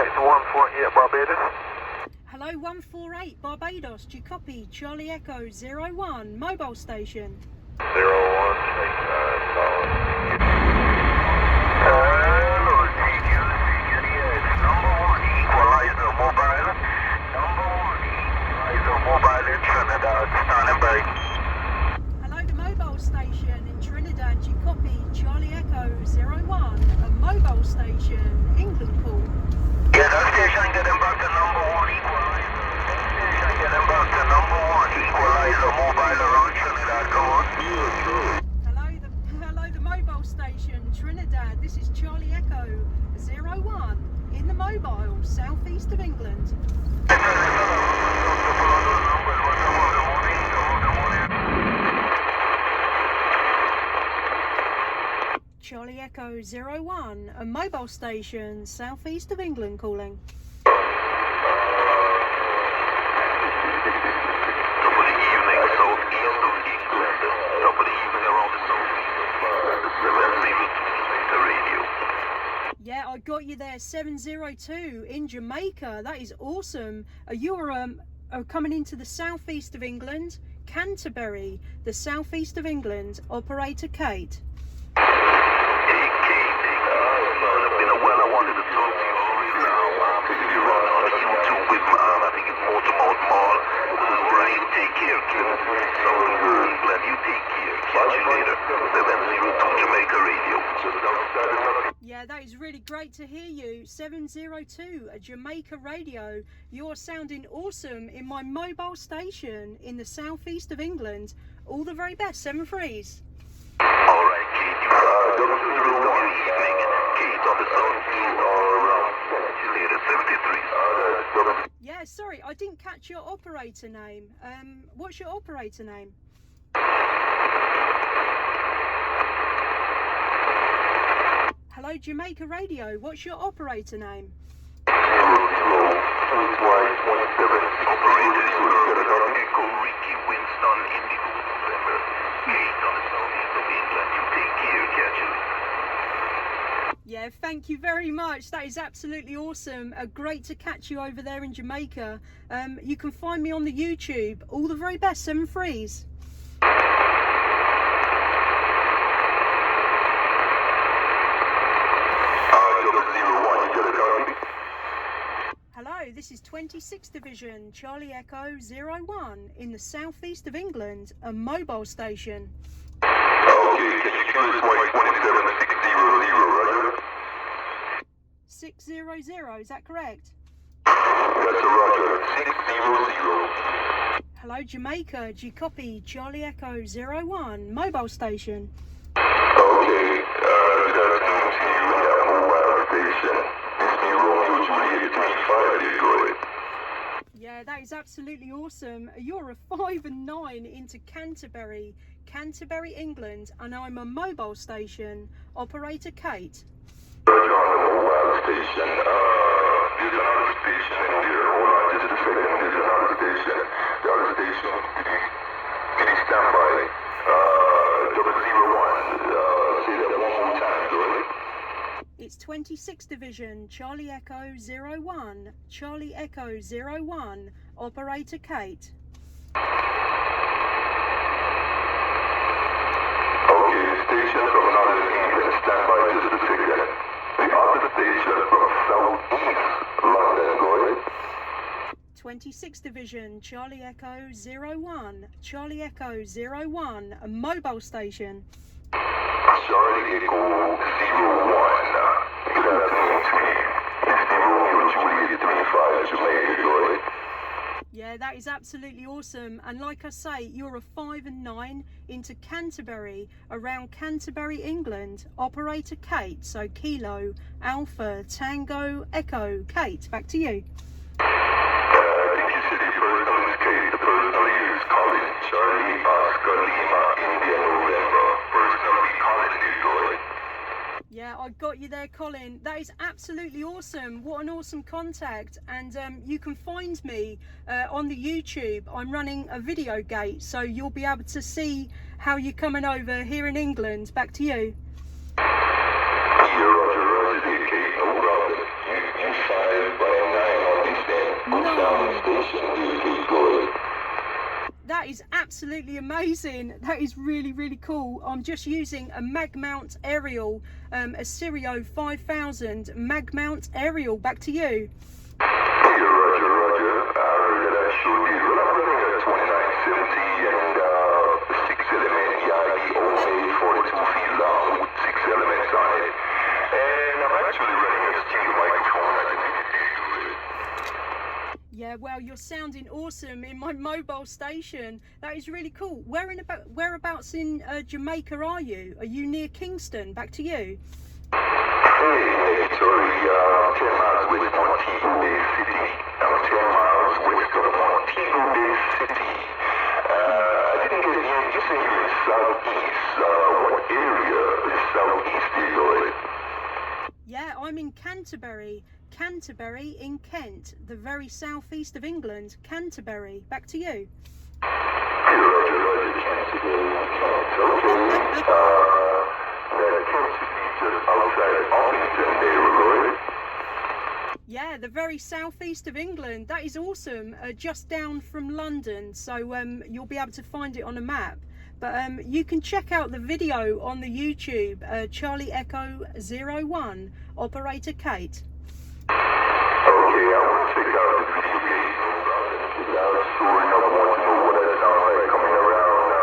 it's 148 Barbados. Hello, 148 Barbados. Do you copy? Charlie Echo 01, mobile station. 01, hello, it's number 1 equalizer mobile. Number 1 equalizer mobile in Trinidad, standing by. Hello, the mobile station in Trinidad. Do you copy? Charlie Echo 01, a mobile station. England call. Yeah, that station getting back to number 1 equalizer. That station getting back to number 1 equalizer mobile around Trinidad, go on. Hello, the mobile station Trinidad. This is Charlie Echo 01 in the mobile, southeast of England. Charlie Echo 01, a mobile station, southeast of England calling. Yeah, I got you there, 702 in Jamaica. That is awesome. You're coming into the southeast of England, Canterbury, the southeast of England. Operator Kate. Yeah, that is really great to hear you. 702, a Jamaica radio. You're sounding awesome in my mobile station in the southeast of England. All the very best, 7 threes. Alright, Kate, Kate on the south, Yeah, sorry, I didn't catch your operator name. What's your operator name? Hello, Jamaica Radio. What's your operator name? Yeah, thank you very much. That is absolutely awesome. Great to catch you over there in Jamaica. You can find me on the YouTube. All the very best, 7 threes. Hello, this is 26th Division, Charlie Echo 01 in the southeast of England, a mobile station. Okay, can you give us 27600, 600, is that correct? That's a roger, 600. Hello, Jamaica, do you copy? Charlie Echo 01, mobile station. Okay, good afternoon to you in that mobile station. It's me, Romeo Juliet 25, Detroit. Yeah, that is absolutely awesome. You're a 5 and 9 into Canterbury, England, and I'm a mobile station. Operator Kate. Roger on the mobile station. There's another station in here. Hold on just a second. There's another station. The other station, can you stand by? 001. Say that one more time, Joey. It's 26th Division, Charlie Echo 01, Charlie Echo 01, Operator Kate. Okay, station from Northern England, stand by just a second. The other station from Southeast London, go ahead. 26th Division, Charlie Echo 01, Charlie Echo 01, a mobile station. Charlie Echo 01. Good afternoon to you. It's the Romeo Juliet 25, Jamaica, go ahead. Yeah, that is absolutely awesome. And like I say, you're a 5 and 9 into Canterbury, around Canterbury, England. Operator Kate, so Kilo, Alpha, Tango, Echo. Kate, back to you. I think you said the person is Kate. The person is Colin. Charlie, Oscar, Lima, India, November. Personally, Colin, Detroit. Yeah, I got you there, Colin. That is absolutely awesome. What an awesome contact. And you can find me on the YouTube. I'm running a video gate, so you'll be able to see how you're coming over here in England. Back to you. Yeah, Roger, Kate. station. Please go ahead. That is absolutely amazing. That is really, really cool. I'm just using a mag mount aerial, a SIRIO 5000 mag mount aerial. Back to you. Roger. I heard that I sure did. Well, I'm running a 2970 and 6-element YE 42 feet long with 6 elements on it. And I'm actually running a studio microphone. I think it did good. Yeah, well, you're sounding awesome in my mobile station. That is really cool. Whereabouts in Jamaica are you? Are you near Kingston? Back to you. Hey, sorry, 10 miles west of Montego Bay City. I'm 10 miles west of Montego Bay City. I didn't get in, you say you're in southeast. What area is southeast, Lloyd? Yeah, I'm in Canterbury. Canterbury in Kent, the very southeast of England. Canterbury. Back to you. Roger, Canterbury, Kent. That Kent should be just outside Orpington there, Lloyd. Yeah, the very southeast of England. That is awesome. Just down from London, so you'll be able to find it on a map. But you can check out the video on the YouTube, Charlie Echo 01, Operator Kate. Okay, I want to check out the video game. I'm sure enough want to know what that sounds like coming around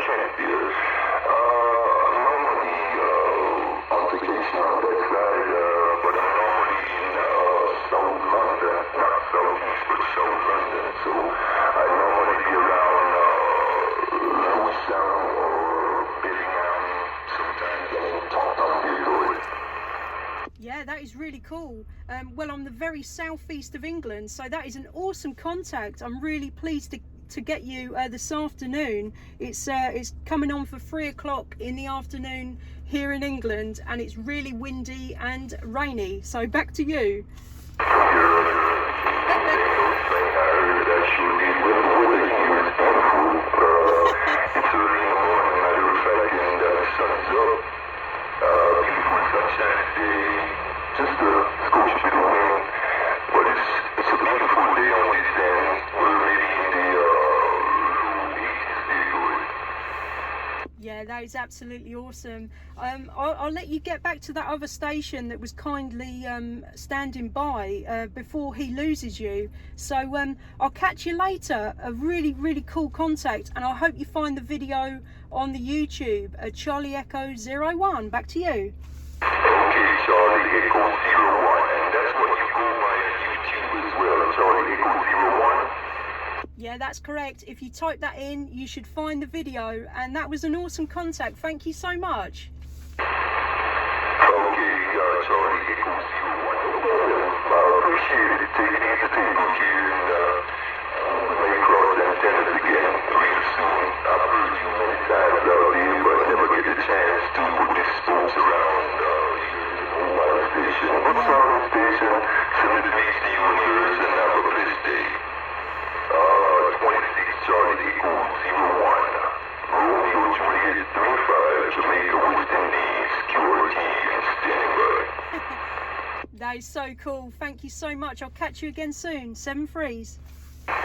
Kent there. Normally on vacation on that side, but I'm normally in South London, not Southeast, but South London. So I normally be around Lewisham or Billingham. Sometimes I don't talk on video. Yeah, that is really cool. Well, I'm the very southeast of England, so that is an awesome contact. I'm really pleased to get you this afternoon. It's coming on for 3 o'clock in the afternoon here in England, and it's really windy and rainy. So back to you. Just a scorching rain, but it's a beautiful day on this end. We're maybe in the low 80s. Yeah, that is absolutely awesome. I'll let you get back to that other station that was kindly standing by before he loses you. So I'll catch you later. A really, really cool contact, and I hope you find the video on the YouTube, Charlie Echo 01. Back to you. Okay, Charlie Echo 01, and that's what you go by on YouTube as well, Charlie Echo 01? Yeah, that's correct. If you type that in, you should find the video, and that was an awesome contact. Thank you so much. Okay, Charlie Echo 01, I appreciate it. Take it easy, take care, and we may cross antennas again real soon. I've heard you many times out there, but never get the chance to put this sports around. Station, station, send it to you and yours, and have a blessed day. 26 Charlie Echo 01, Romeo Juliet 35, Jamaica, West Indies, security and standing by. That is so cool. Thank you so much. I'll catch you again soon. 7 threes. Okay.